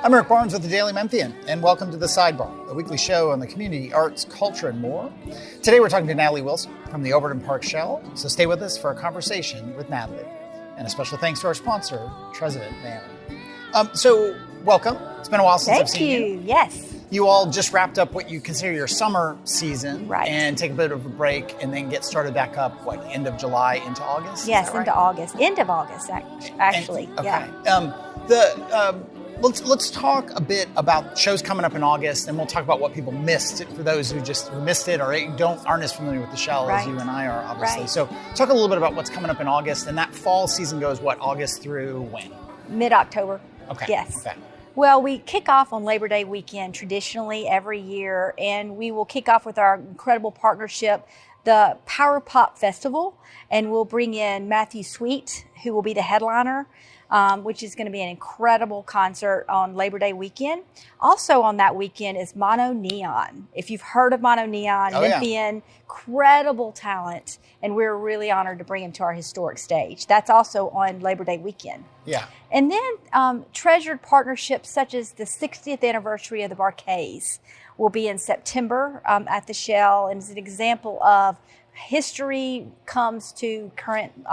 I'm Eric Barnes with the Daily Memphian, and welcome to The Sidebar, a weekly show on the community, arts, culture, and more. Today we're talking to Natalie Wilson from the Overton Park Shell, so stay with us for a conversation with Natalie. And a special thanks to our sponsor, Tresident Bannon. So, welcome. It's been a while since I've seen you. Thank you. Yes. You all just wrapped up what you consider your summer season. Right. And take a bit of a break and then get started back up, end of July into August? Yes, right? into August. End of August, actually. Okay. Yeah. Let's talk a bit about shows coming up in August, and we'll talk about what people missed for those who missed it or aren't as familiar with the Shell as you and I are, obviously. Right. So talk a little bit about what's coming up in August, and that fall season goes August through when? Mid-October. Okay. Yes. Okay. Well, we kick off on Labor Day weekend traditionally every year, and we will kick off with our incredible partnership, the Power Pop Festival, and we'll bring in Matthew Sweet, who will be the headliner, which is going to be an incredible concert on Labor Day weekend. Also on that weekend is Mono Neon. If you've heard of Mono Neon, Memphian, incredible talent, and we're really honored to bring him to our historic stage. That's also on Labor Day weekend. Yeah. And then treasured partnerships such as the 60th anniversary of the Barkays will be in September at the Shell, and is an example of history comes to current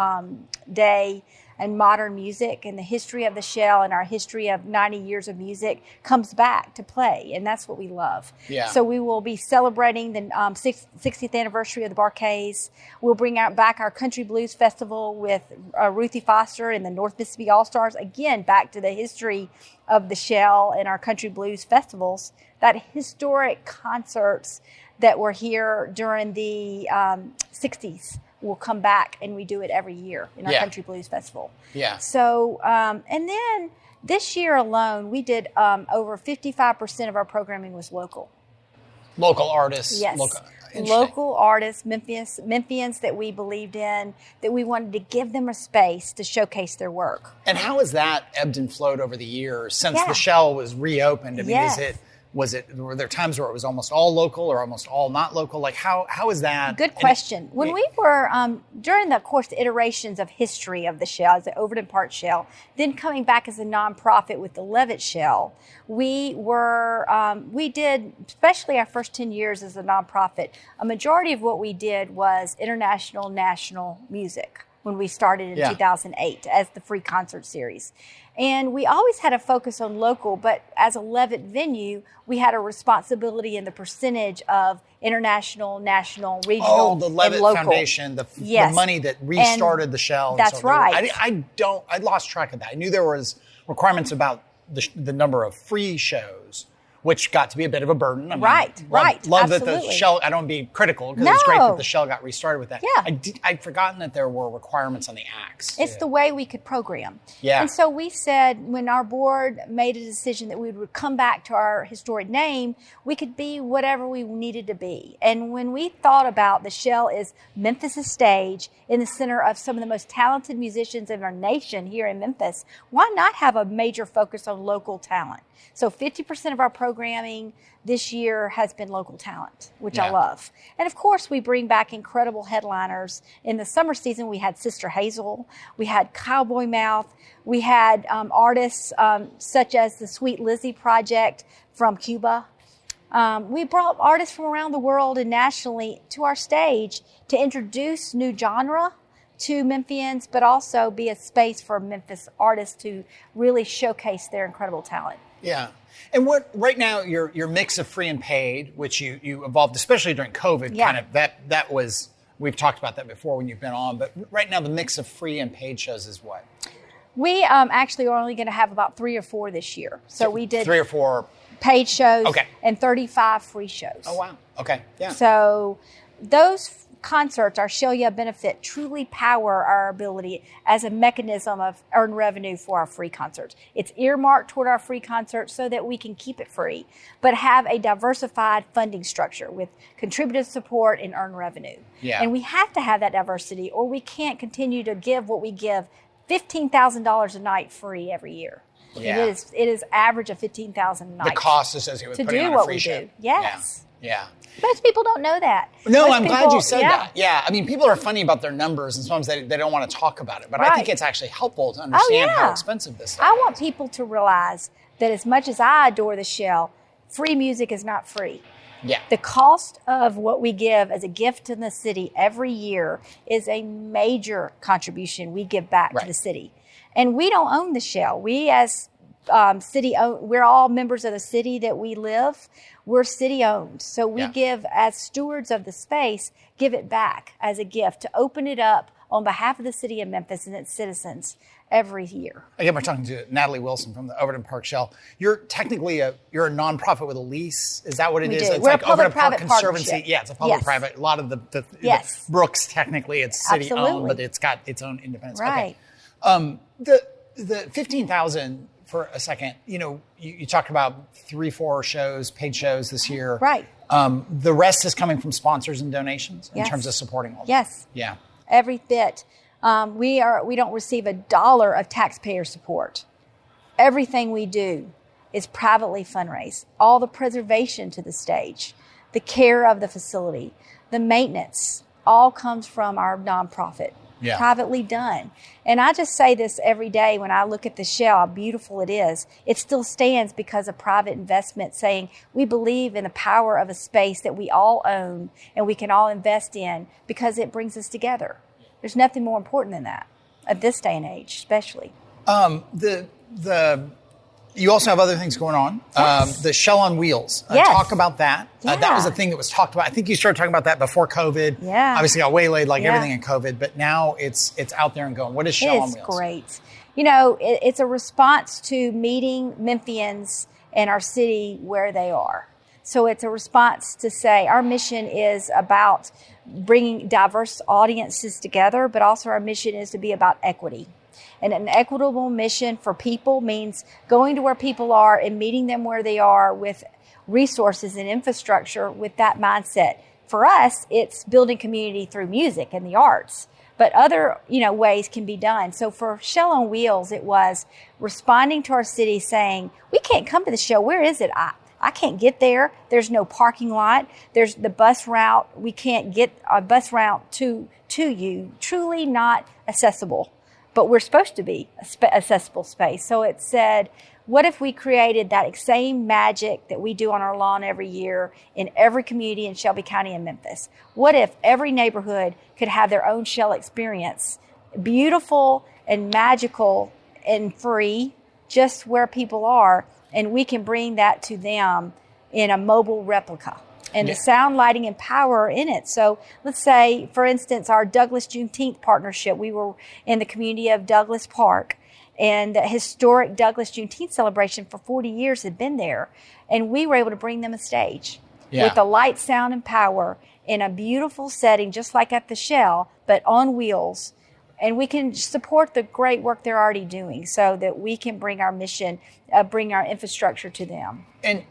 day and modern music, and the history of the Shell and our history of 90 years of music comes back to play, and that's what we love. Yeah. So we will be celebrating the 60th anniversary of the Barkays. We'll bring back our Country Blues Festival with Ruthie Foster and the North Mississippi All-Stars, again, back to the history of the Shell and our Country Blues festivals, that historic concerts that were here during the 60s. Will come back, and we do it every year in our Country Blues Festival. Yeah. So, and then this year alone, we did over 55% of our programming was local. Local artists. Yes. Local artists, Memphians that we believed in, that we wanted to give them a space to showcase their work. And how has that ebbed and flowed over the years since the Shell was reopened? I mean, were there times where it was almost all local or almost all not local? Like how is that? Good question. When we were, during the course, the iterations of history of the Shell, as the Overton Park Shell, then coming back as a nonprofit with the Levitt Shell, we did, especially our first 10 years as a nonprofit, a majority of what we did was international, national music when we started in 2008 as the free concert series. And we always had a focus on local, but as a Levitt venue, we had a responsibility in the percentage of international, national, regional, Oh, the Levitt and local. Foundation, the money that restarted the Shell. That's right. I lost track of that. I knew there was requirements about the number of free shows, which got to be a bit of a burden. I mean, Absolutely. Love that the Shell, I don't want to be critical, because it's great that the Shell got restarted with that. Yeah. I'd forgotten that there were requirements on the acts. It's the way we could program. Yeah. And so we said, when our board made a decision that we would come back to our historic name, we could be whatever we needed to be. And when we thought about the Shell is Memphis' stage in the center of some of the most talented musicians in our nation here in Memphis, why not have a major focus on local talent? So 50% of our programming this year has been local talent, which I love. And of course, we bring back incredible headliners. In the summer season, we had Sister Hazel, we had Cowboy Mouth, we had artists such as the Sweet Lizzie Project from Cuba. We brought artists from around the world and nationally to our stage to introduce new genre to Memphians, but also be a space for Memphis artists to really showcase their incredible talent. Yeah. And what right now your mix of free and paid, which you evolved, especially during COVID, kind of that was, we've talked about that before when you've been on, but right now the mix of free and paid shows is what? We actually are only going to have about 3 or 4 this year. So we did 3 or 4 paid shows and 35 free shows. Oh, wow. Okay. Yeah. So those concerts, our Shell benefit, truly power our ability as a mechanism of earned revenue for our free concerts. It's earmarked toward our free concerts so that we can keep it free, but have a diversified funding structure with contributive support and earned revenue. Yeah. And we have to have that diversity, or we can't continue to give what we give, $15,000 a night free every year. Yeah. It is average of $15,000 a night. The cost associated with to putting do on a what free we show. do. Yes. Yeah. Most people don't know that. No, Most I'm people, glad you said that. Yeah. I mean, people are funny about their numbers and sometimes they don't want to talk about it. But I think it's actually helpful to understand how expensive this stuff I want people to realize that as much as I adore the Shell, free music is not free. Yeah. The cost of what we give as a gift to the city every year is a major contribution we give back to the city. And we don't own the Shell. We as city owned, we're all members of the city that we live. We're city owned. So we give, as stewards of the space, give it back as a gift to open it up on behalf of the city of Memphis and its citizens every year. Again, we're talking to Natalie Wilson from the Overton Park Shell. You're technically you're a nonprofit with a lease. Is that what it is? Do. It's We're like a public-private Overton Park Conservancy. partnership. Yeah, it's a public-private. A lot of the Brooks, technically, it's city-owned, but it's got its own independence. Right. Okay. The 15,000 for a second, you talked about 3-4 shows, paid shows this year. Right. The rest is coming from sponsors and donations in terms of supporting all that. Yes. Yeah. Every bit. We don't receive $1 of taxpayer support. Everything we do is privately fundraised. All the preservation to the stage, the care of the facility, the maintenance, all comes from our nonprofit. Yeah. Privately done. And I just say this every day when I look at the Shell, how beautiful it is. It still stands because of private investment saying we believe in the power of a space that we all own and we can all invest in because it brings us together. There's nothing more important than that at this day and age, especially. You also have other things going on. Yes. The Shell on Wheels. Talk about that. Yeah. That was a thing that was talked about. I think you started talking about that before COVID. Yeah. Obviously got waylaid like everything in COVID, but now it's out there and going. What is Shell on Wheels? It's great. It's a response to meeting Memphians and our city where they are. So it's a response to say our mission is about bringing diverse audiences together, but also our mission is to be about equity. And an equitable mission for people means going to where people are and meeting them where they are with resources and infrastructure with that mindset. For us, it's building community through music and the arts. But other, ways can be done. So for Shell on Wheels, it was responding to our city saying, we can't come to the show. Where is it? I can't get there. There's no parking lot. There's the bus route. We can't get a bus route to you. Truly not accessible. But we're supposed to be accessible space. So it said, what if we created that same magic that we do on our lawn every year in every community in Shelby County and Memphis? What if every neighborhood could have their own Shell experience, beautiful and magical and free, just where people are, and we can bring that to them in a mobile replica. And the sound, lighting, and power are in it. So let's say, for instance, our Douglas Juneteenth partnership, we were in the community of Douglas Park, and the historic Douglas Juneteenth celebration for 40 years had been there. And we were able to bring them a stage with the light, sound, and power in a beautiful setting, just like at the Shell, but on wheels. And we can support the great work they're already doing so that we can bring our mission, bring our infrastructure to them. And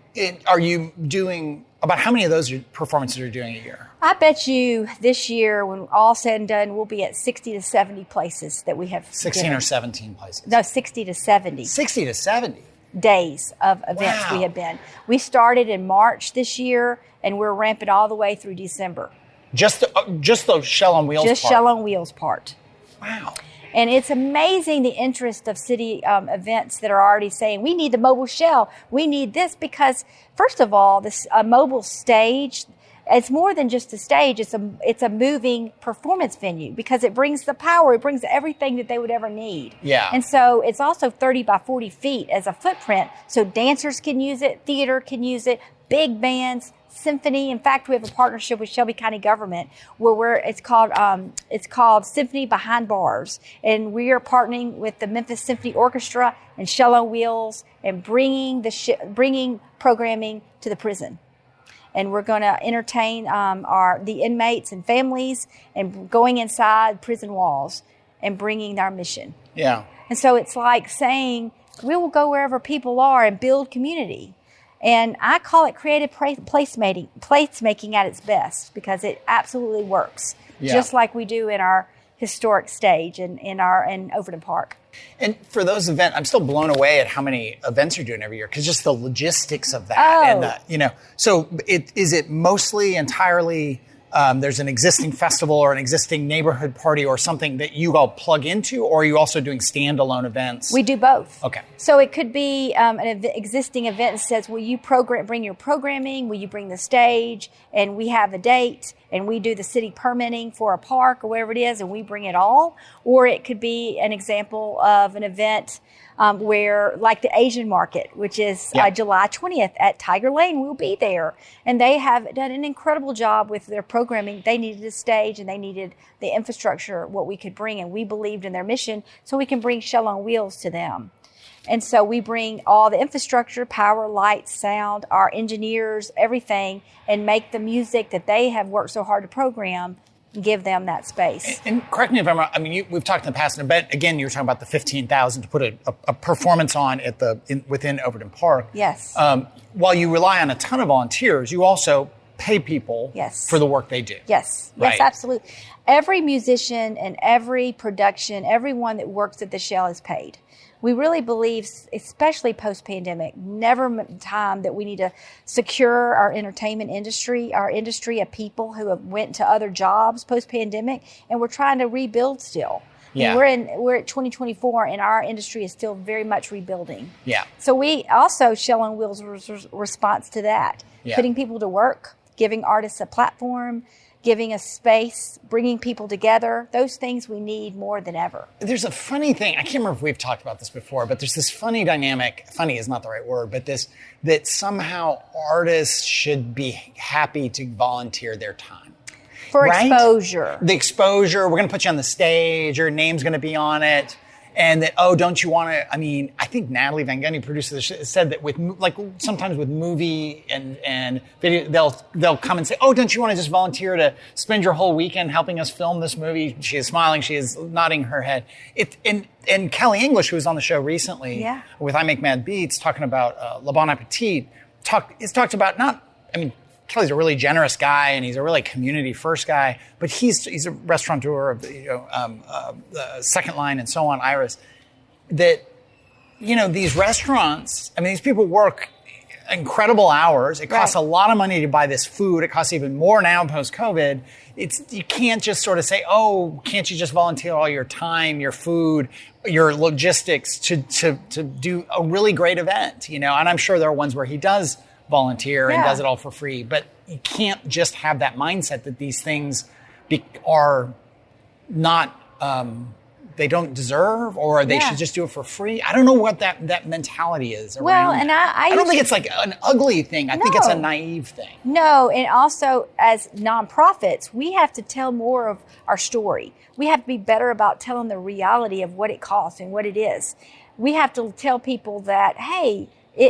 are you doing, about how many of those performances are you doing a year? I bet you this year, when all said and done, we'll be at 60 to 70 places that we have. 16 or 17 places? No, 60 to 70. 60 to 70? Days of events we have been. We started in March this year, and we're ramping all the way through December. Just the Shell on Wheels part? Just Shell on Wheels part. Wow. And it's amazing the interest of city events that are already saying, we need the mobile Shell. We need this because, first of all, this mobile stage, it's more than just a stage. It's a moving performance venue because it brings the power. It brings everything that they would ever need. Yeah. And so it's also 30 by 40 feet as a footprint. So dancers can use it. Theater can use it. Big bands. Symphony. In fact, we have a partnership with Shelby County government where it's called Symphony Behind Bars, and we are partnering with the Memphis Symphony Orchestra and Shell on Wheels and bringing programming to the prison. And we're going to entertain the inmates and families and going inside prison walls and bringing our mission. Yeah. And so it's like saying we will go wherever people are and build community. And I call it creative placemaking at its best because it absolutely works. Yeah. Just like we do in our historic stage in Overton Park. And for those events, I'm still blown away at how many events you're doing every year, because just the logistics of that. And so is it mostly entirely there's an existing festival or an existing neighborhood party or something that you all plug into, or are you also doing standalone events? We do both. Okay. So it could be an existing event that says, will you bring your programming? Will you bring the stage? And we have a date, and we do the city permitting for a park or whatever it is, and we bring it all. Or it could be an example of an event where, like the Asian market, which is July 20th at Tiger Lane, we'll be there. And they have done an incredible job with their programming. They needed a stage and they needed the infrastructure, what we could bring. And we believed in their mission, so we can bring Shell on Wheels to them. And so we bring all the infrastructure, power, light, sound, our engineers, everything, and make the music that they have worked so hard to program, give them that space. And correct me if I'm wrong. I mean, we've talked in the past, but again, you were talking about the $15,000 to put a performance on at within Overton Park. Yes. While you rely on a ton of volunteers, you also pay people for the work they do. Yes. Right? Yes, absolutely. Every musician and every production, everyone that works at the Shell is paid. We really believe, especially post-pandemic, never time that we need to secure our entertainment industry, our industry of people who have went to other jobs post-pandemic, and we're trying to rebuild still. Yeah. We're at 2024, and our industry is still very much rebuilding. Yeah. So we also, Shell on Wheels response to that, putting people to work, giving artists a platform, giving us space, bringing people together, those things we need more than ever. There's a funny thing, I can't remember if we've talked about this before, but there's this funny dynamic, funny is not the right word, but that somehow artists should be happy to volunteer their time. For exposure. The exposure, we're going to put you on the stage, your name's going to be on it. And that, don't you want to, I mean, I think Natalie Van Gundy, producer of the show, said that sometimes with movie and video, they'll come and say, don't you want to just volunteer to spend your whole weekend helping us film this movie? She is smiling, she is nodding her head. And Kelly English, who was on the show recently with I Make Mad Beats, talking about Le Bon Appetit, talked about Kelly's a really generous guy and he's a really community first guy, but he's a restaurateur of the Second Line and so on, Iris, that, these restaurants, these people work incredible hours. It costs a lot of money to buy this food. It costs even more now post-COVID. You can't just sort of say, can't you just volunteer all your time, your food, your logistics to do a really great event, and I'm sure there are ones where he does volunteer and does it all for free, but you can't just have that mindset that these things are not they don't deserve, or they should just do it for free. I don't know what that mentality is around. Well, and I don't think it's like an ugly thing. I think it's a naive thing. No, and also as nonprofits, we have to tell more of our story. We have to be better about telling the reality of what it costs and what it is. We have to tell people that, hey,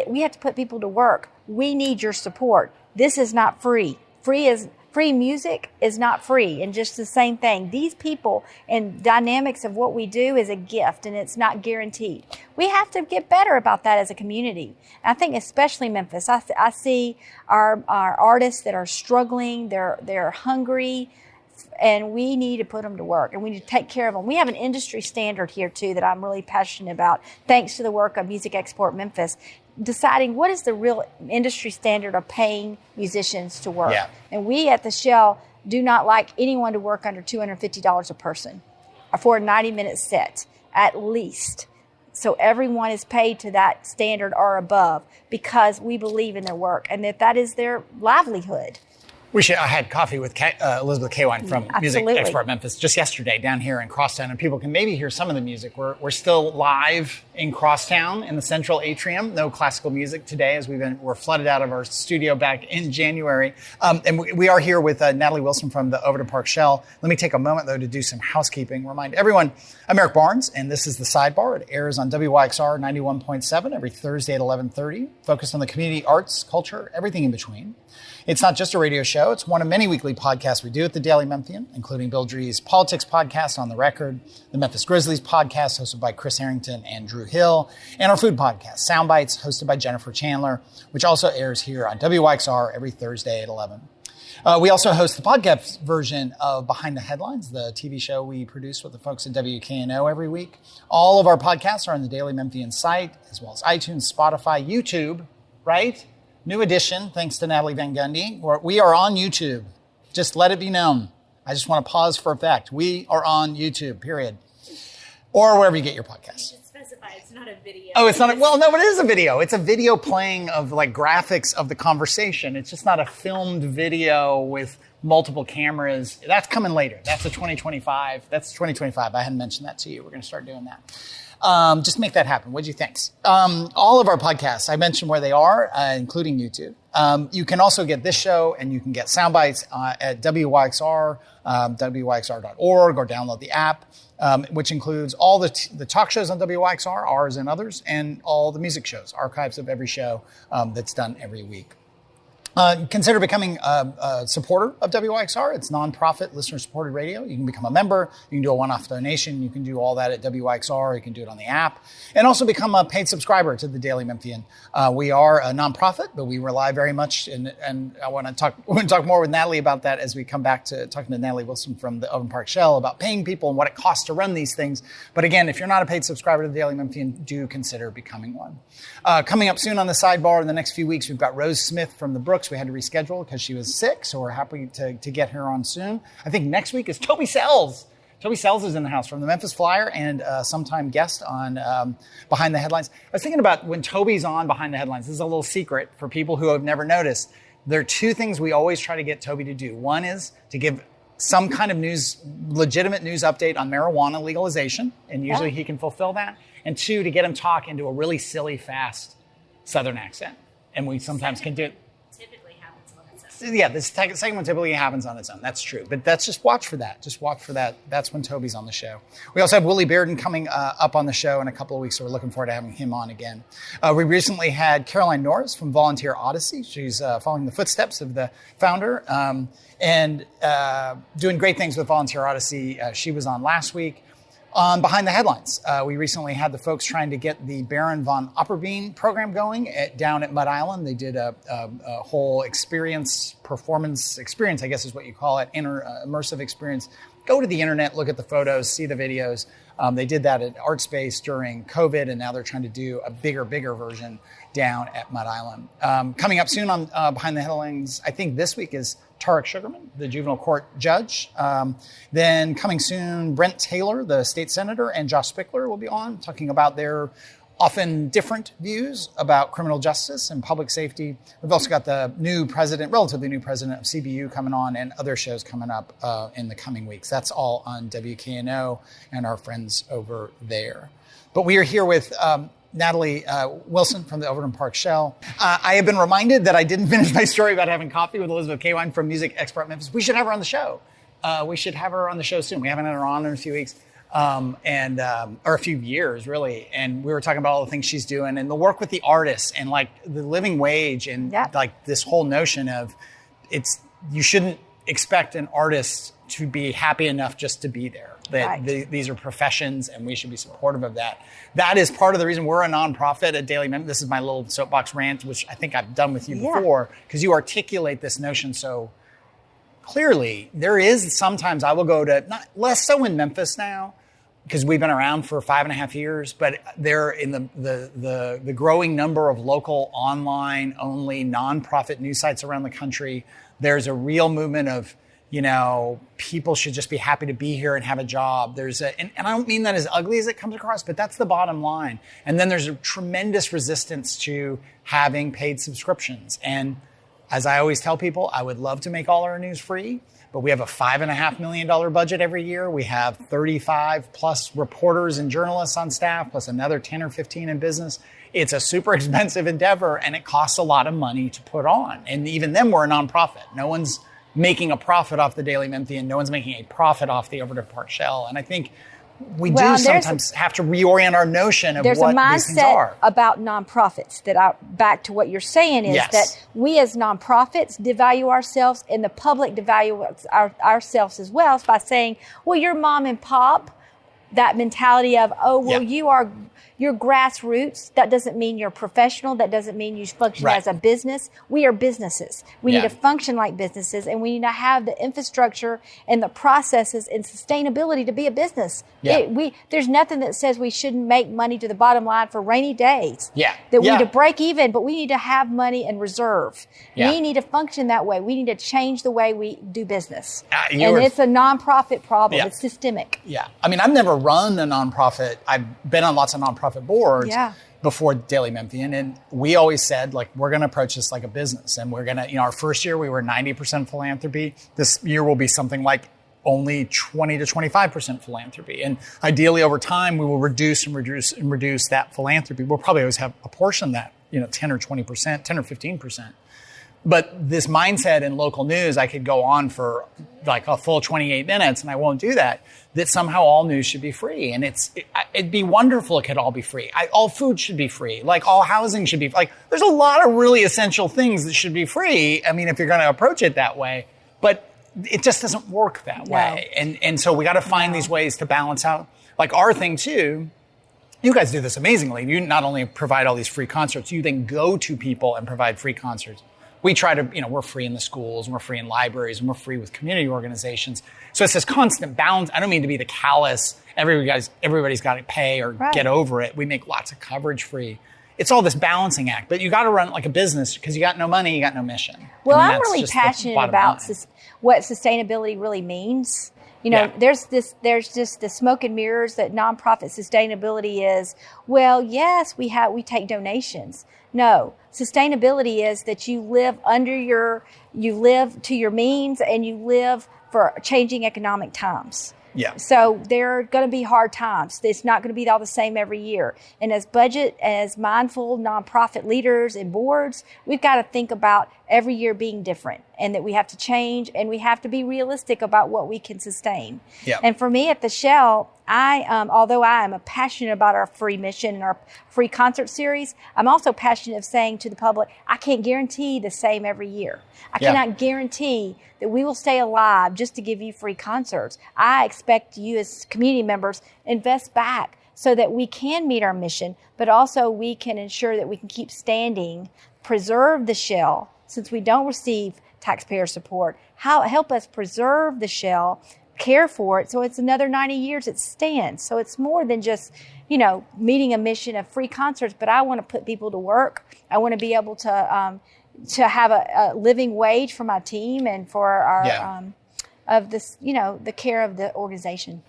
we have to put people to work. We need your support. This is not free. Free music is not free, and just the same thing. These people and dynamics of what we do is a gift, and it's not guaranteed. We have to get better about that as a community. I think especially Memphis. I see our artists that are struggling. They're hungry, and we need to put them to work, and we need to take care of them. We have an industry standard here, too, that I'm really passionate about, thanks to the work of Music Export Memphis, deciding what is the real industry standard of paying musicians to work. Yeah. And we at the Shell do not like anyone to work under $250 a person for a 90-minute set, at least. So everyone is paid to that standard or above, because we believe in their work and that is their livelihood. I had coffee with Elizabeth Kawine from Music Export Memphis just yesterday down here in Crosstown, and people can maybe hear some of the music. We're still live in Crosstown in the central atrium. No classical music today, as we're flooded out of our studio back in January. And we are here with Natalie Wilson from the Overton Park Shell. Let me take a moment, though, to do some housekeeping. Remind everyone, I'm Eric Barnes, and this is The Sidebar. It airs on WYXR 91.7 every Thursday at 11:30, focused on the community, arts, culture, everything in between. It's not just a radio show. It's one of many weekly podcasts we do at the Daily Memphian, including Bill Dree's Politics podcast, On the Record, the Memphis Grizzlies podcast, hosted by Chris Harrington and Drew Hill, and our food podcast, Soundbites, hosted by Jennifer Chandler, which also airs here on WYXR every Thursday at 11. We also host the podcast version of Behind the Headlines, the TV show we produce with the folks at WKNO every week. All of our podcasts are on the Daily Memphian site, as well as iTunes, Spotify, YouTube, right? New edition, thanks to Natalie Van Gundy. We are on YouTube. Just let it be known. I just want to pause for effect. We are on YouTube, period. Or wherever you get your podcasts. Specify it's not a video. Oh, it's not. Well, no, it is a video. It's a video playing of like graphics of the conversation. It's just not a filmed video with multiple cameras. That's coming later. That's a 2025. That's 2025. I hadn't mentioned that to you. We're going to start doing that. Just make that happen. What'd you think? All of our podcasts, I mentioned where they are, including YouTube. You can also get this show and you can get sound bites at WYXR, WYXR.org, or download the app. Which includes all the talk shows on WYXR, ours and others, and all the music shows, archives of every show that's done every week. Consider becoming a supporter of WYXR. It's nonprofit, listener-supported radio. You can become a member. You can do a one-off donation. You can do all that at WYXR. You can do it on the app. And also become a paid subscriber to the Daily Memphian. We are a nonprofit, but we rely very much, and I want to talk more with Natalie about that as we come back to talking to Natalie Wilson from the Overton Park Shell about paying people and what it costs to run these things. But again, if you're not a paid subscriber to the Daily Memphian, do consider becoming one. Coming up soon on the sidebar in the next few weeks, we've got Rose Smith from the Brooks. We had to reschedule because she was sick, so we're happy to get her on soon. I think next week is Toby Sells. Toby Sells is in the house from the Memphis Flyer and sometime guest on Behind the Headlines. I was thinking about when Toby's on Behind the Headlines. This is a little secret for people who have never noticed. There are two things we always try to get Toby to do. One is to give some kind of legitimate news update on marijuana legalization, and usually he can fulfill that. And two, to get him talk into a really silly, fast Southern accent. And we sometimes can do it. Yeah, this second one typically happens on its own. That's true. But just watch for that. Just watch for that. That's when Toby's on the show. We also have Willie Bearden coming up on the show in a couple of weeks, so we're looking forward to having him on again. We recently had Caroline Norris from Volunteer Odyssey. She's following the footsteps of the founder and doing great things with Volunteer Odyssey. She was on last week. On Behind the Headlines, we recently had the folks trying to get the Baron von Opperbein program going down at Mud Island. They did a whole performance experience, I guess is what you call it, immersive experience. Go to the internet, look at the photos, see the videos. They did that at Art Space during COVID, and now they're trying to do a bigger version down at Mud Island. Coming up soon on Behind the Headlines, I think this week is Tarek Sugarman, the juvenile court judge. Then coming soon, Brent Taylor, the state senator, and Josh Spickler will be on talking about their often different views about criminal justice and public safety. We've also got the relatively new president of CBU coming on, and other shows coming up in the coming weeks. That's all on WKNO and our friends over there. But we are here with Natalie Wilson from the Overton Park Shell. I have been reminded that I didn't finish my story about having coffee with Elizabeth Kawine from Music Expert Memphis. We should have her on the show. We should have her on the show soon. We haven't had her on in a few weeks, or a few years, really. And we were talking about all the things she's doing and the work with the artists and like the living wage and like this whole notion of you shouldn't expect an artist to be happy enough just to be there. That these are professions and we should be supportive of that. That is part of the reason we're a nonprofit at Daily Memphian. This is my little soapbox rant, which I think I've done with you before, because you articulate this notion so clearly. There is sometimes I will go to, not less so in Memphis now, because we've been around for 5.5 years, but they're in the growing number of local online only nonprofit news sites around the country. There's a real movement of, people should just be happy to be here and have a job. And I don't mean that as ugly as it comes across, but that's the bottom line. And then there's a tremendous resistance to having paid subscriptions. And as I always tell people, I would love to make all our news free, but we have a $5.5 million budget every year. We have 35 plus reporters and journalists on staff, plus another 10 or 15 in business. It's a super expensive endeavor, and it costs a lot of money to put on. And even then, we're a nonprofit. No one's making a profit off the Daily Memphian. No one's making a profit off the Overton Park Shell. And I think we do sometimes have to reorient our notion of what these things are. There's a mindset about nonprofits back to what you're saying is that we as nonprofits devalue ourselves and the public devalue ourselves as well by saying, well, you're mom and pop. that mentality of, you're grassroots. That doesn't mean you're professional. That doesn't mean you function as a business. We are businesses. We need to function like businesses, and we need to have the infrastructure and the processes and sustainability to be a business. There's nothing that says we shouldn't make money to the bottom line for rainy days. That we need to break even, but we need to have money in reserve. We need to function that way. We need to change the way we do business. It's a nonprofit problem. It's systemic. I mean, I've never run a nonprofit. I've been on lots of nonprofit boards before Daily Memphian, and we always said, like, we're going to approach this like a business, and we're going to, our first year we were 90% philanthropy. This year will be something like only 20 to 25% philanthropy, and ideally over time we will reduce that philanthropy. We'll probably always have a portion of that, 10 or 20%, 10 or 15%. But this mindset in local news, I could go on for like a full 28 minutes, and I won't do that somehow all news should be free. And it'd be wonderful if it could all be free. All food should be free. Like, all housing should be, like, there's a lot of really essential things that should be free. I mean, if you're going to approach it that way, but it just doesn't work that way. And so we got to find these ways to balance out. Like our thing too, you guys do this amazingly. You not only provide all these free concerts, you then go to people and provide free concerts. We try to, we're free in the schools, and we're free in libraries, and we're free with community organizations. So it's this constant balance. I don't mean to be the callous, everybody's got to pay or get over it. We make lots of coverage free. It's all this balancing act, but you got to run it like a business, because you got no money, you got no mission. Well, I'm really passionate about what sustainability really means. There's just the smoke and mirrors that nonprofit sustainability is. Well, yes, we take donations. No, sustainability is that you live to your means, and you live for changing economic times. So there are going to be hard times. It's not going to be all the same every year. And as mindful nonprofit leaders and boards, we've got to think about every year being different, and that we have to change, and we have to be realistic about what we can sustain. And for me at the Shell, although I am passionate about our free mission and our free concert series, I'm also passionate of saying to the public, I can't guarantee the same every year. I cannot guarantee that we will stay alive just to give you free concerts. I expect you as community members invest back so that we can meet our mission, but also we can ensure that we can keep standing, preserve the Shell, since we don't receive taxpayer support. Help us preserve the Shell, care for it, so it's another 90 years it stands. So it's more than just, meeting a mission of free concerts, but I want to put people to work. I want to be able to have a living wage for my team and for our of this, the care of the organization.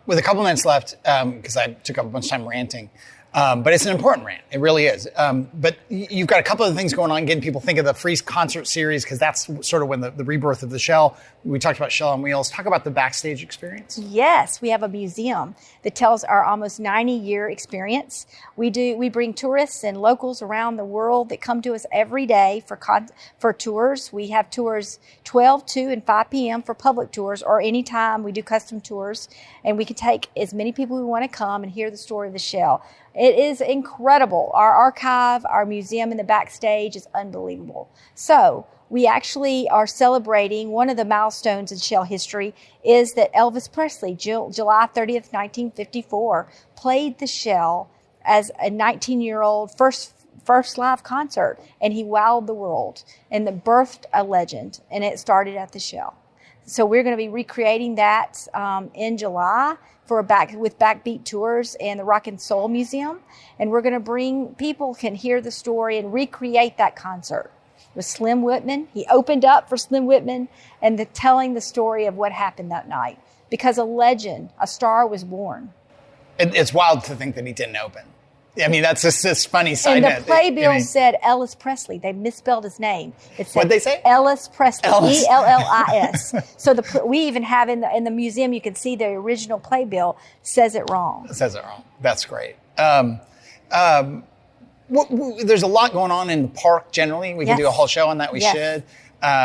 With a couple minutes left, because I took up a bunch of time ranting, but it's an important rant. It really is. But you've got a couple of things going on, getting people think of the free concert series, because that's sort of when the rebirth of the Shell. We talked about Shell on Wheels. Talk about the Backstage Experience. Yes, we have a museum that tells our almost 90-year experience. We bring tourists and locals around the world that come to us every day for tours. We have tours 12, 2, and 5 p.m. for public tours, or anytime we do custom tours, and we can take as many people who want to come and hear the story of the Shell. It is incredible. Our archive, our museum in the backstage is unbelievable. So we actually are celebrating one of the milestones in Shell history is that Elvis Presley, July 30th, 1954, played the Shell as a 19-year-old first live concert, and he wowed the world and birthed a legend, and it started at the Shell. So we're going to be recreating that in July with Backbeat Tours and the Rock and Soul Museum. And we're going to bring people can hear the story and recreate that concert with Slim Whitman. He opened up for Slim Whitman and telling the story of what happened that night. Because a legend, a star was born. It's wild to think that he didn't open. I mean, that's just this funny side note. And the playbill said Ellis Presley. They misspelled his name. It said What'd they say? Ellis Presley. Ellis. So we even have in the museum, you can see the original playbill says it wrong. It says it wrong. That's great. There's a lot going on in the park generally. We can do a whole show on that. We should.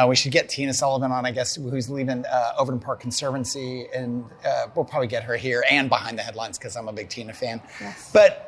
We should get Tina Sullivan on, I guess, who's leaving Overton Park Conservancy, and we'll probably get her here and behind the headlines because I'm a big Tina fan. Yes. But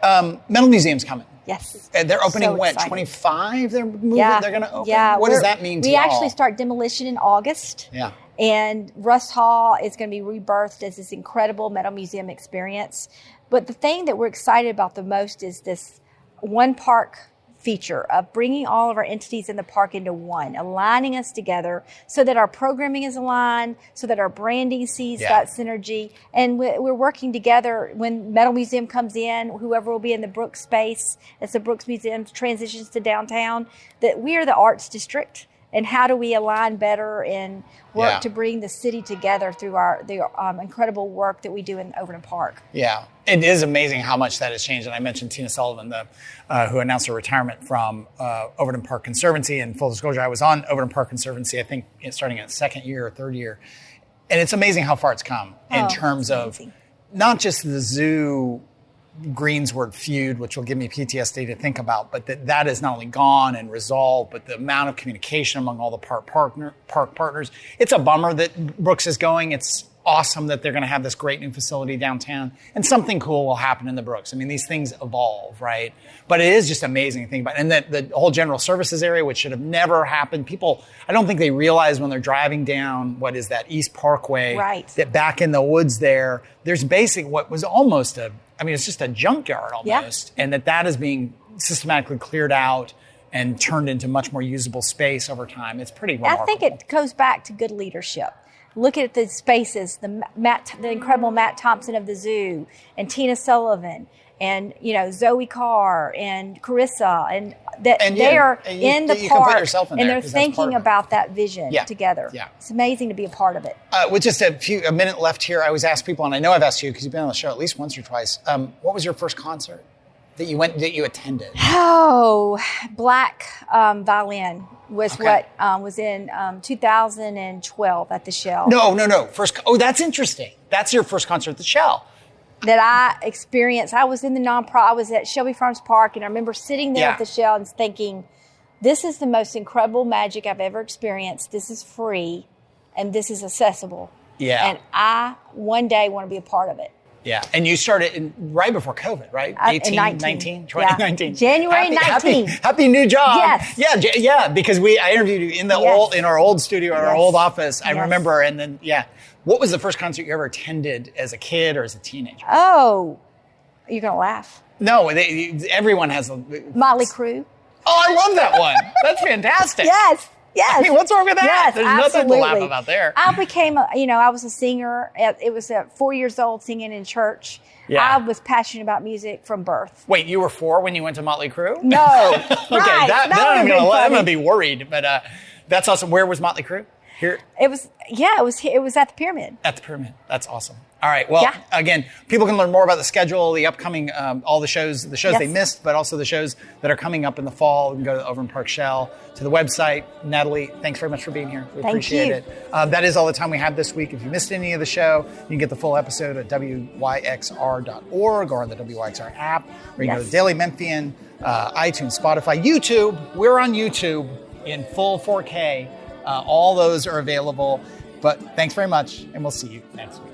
Metal Museum's coming. Yes. And they're opening when? 25? They're moving. They're going to open. What does that mean to We y'all? actually start demolition in August. Yeah. And Rust Hall is going to be rebirthed as this incredible metal museum experience. But the thing that we're excited about the most is this one park feature of bringing all of our entities in the park into one, aligning us together so that our programming is aligned, so that our branding sees that synergy. And we're working together when Metal Museum comes in, whoever will be in the Brooks space, as the Brooks Museum transitions to downtown, that we are the arts district. And how do we align better and work to bring the city together through the incredible work that we do in Overton Park? Yeah, it is amazing how much that has changed. And I mentioned Tina Sullivan, who announced her retirement from Overton Park Conservancy. And full disclosure, I was on Overton Park Conservancy, I think, starting in its second year or third year. And it's amazing how far it's come in terms of not just the zoo Greensward feud, which will give me PTSD to think about, but that is not only gone and resolved, but the amount of communication among all the park partners. It's a bummer that Brooks is going. It's awesome that they're going to have this great new facility downtown, and something cool will happen in the Brooks. I mean, these things evolve, right? But it is just amazing to think about. And that the whole general services area, which should have never happened. People, I don't think they realize when they're driving down, what is that, East Parkway, that back in the woods there's basically what was almost it's just a junkyard almost. And that is being systematically cleared out and turned into much more usable space over time. It's pretty remarkable. I think it goes back to good leadership. Look at the spaces, the incredible Matt Thompson of the zoo, and Tina Sullivan, and Zoe Carr and Carissa, and they are in the park, and they're thinking about that vision together. Yeah. It's amazing to be a part of it. With just a minute left here, I always ask people, and I know I've asked you because you've been on the show at least once or twice. What was your first concert that you attended? Oh, Black Violin was what was in 2012 at the Shell. No. That's interesting. That's your first concert at the Shell. That I experienced. I was in the nonprofit. I was at Shelby Farms Park, and I remember sitting there at the Shell and thinking, this is the most incredible magic I've ever experienced. This is free, and this is accessible. Yeah. And I, one day, want to be a part of it. Yeah, and you started right before COVID, right? 2019. January 19. Happy new job. Yes. Yeah, because I interviewed you in our old studio, our old office. I remember, and then what was the first concert you ever attended as a kid or as a teenager? Oh, you're gonna laugh. No, everyone has a Motley Crue. Oh, I love that one. That's fantastic. Yes. I mean, what's wrong with that? Yes, There's absolutely. nothing to laugh about there. I became, I was a singer. It was at 4 years old singing in church. Yeah. I was passionate about music from birth. Wait, you were 4 when you went to Motley Crue? No. Okay, I'm going to be worried, but that's awesome. Where was Motley Crue? Here? It was at the Pyramid. At the Pyramid. That's awesome. All right. Well, again, people can learn more about the schedule, the upcoming, all the shows they missed, but also the shows that are coming up in the fall. You can go to the Overton Park Shell, to the website. Natalie, thanks very much for being here. We appreciate it. That is all the time we have this week. If you missed any of the show, you can get the full episode at wyxr.org or on the WYXR app, or you can go to Daily Memphian, iTunes, Spotify, YouTube. We're on YouTube in full 4K. All those are available. But thanks very much, and we'll see you next week.